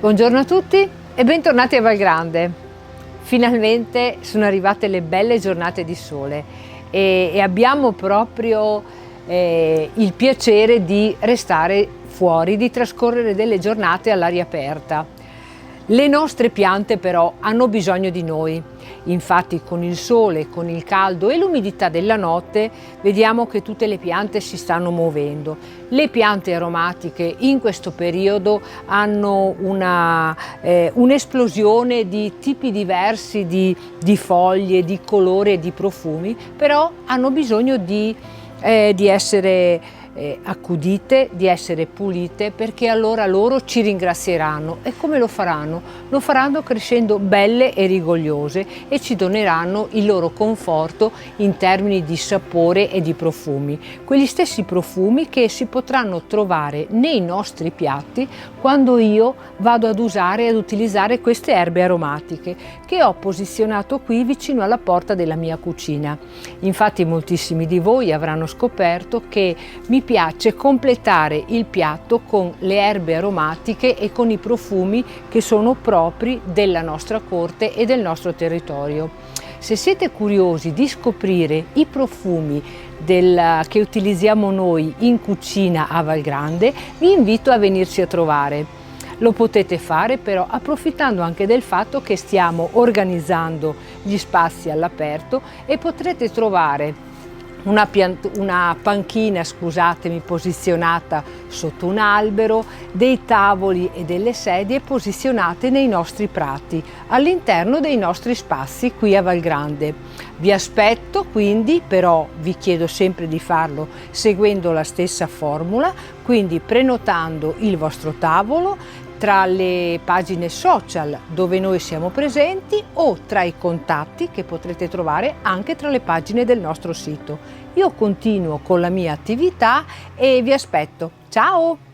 Buongiorno a tutti e bentornati a Valgrande. Finalmente sono arrivate le belle giornate di sole e abbiamo proprio il piacere di restare fuori, di trascorrere delle giornate all'aria aperta. Le nostre piante però hanno bisogno di noi, infatti con il sole, con il caldo e l'umidità della notte vediamo che tutte le piante si stanno muovendo. Le piante aromatiche in questo periodo hanno un'esplosione di tipi diversi di foglie, di colore e di profumi, però hanno bisogno di essere accudite, di essere pulite, perché allora loro ci ringrazieranno. E come lo faranno? Lo faranno crescendo belle e rigogliose e ci doneranno il loro conforto in termini di sapore e di profumi, quegli stessi profumi che si potranno trovare nei nostri piatti quando io vado ad usare e ad utilizzare queste erbe aromatiche che ho posizionato qui vicino alla porta della mia cucina. Infatti moltissimi di voi avranno scoperto che mi piace completare il piatto con le erbe aromatiche e con i profumi che sono propri della nostra corte e del nostro territorio. Se siete curiosi di scoprire i profumi che utilizziamo noi in cucina a Valgrande, vi invito a venirci a trovare. Lo potete fare però approfittando anche del fatto che stiamo organizzando gli spazi all'aperto e potrete trovare una panchina, scusatemi, posizionata sotto un albero, dei tavoli e delle sedie posizionate nei nostri prati, all'interno dei nostri spazi qui a Valgrande. Vi aspetto quindi, però vi chiedo sempre di farlo seguendo la stessa formula, quindi prenotando il vostro tavolo tra le pagine social dove noi siamo presenti o tra i contatti che potrete trovare anche tra le pagine del nostro sito. Io continuo con la mia attività e vi aspetto. Ciao!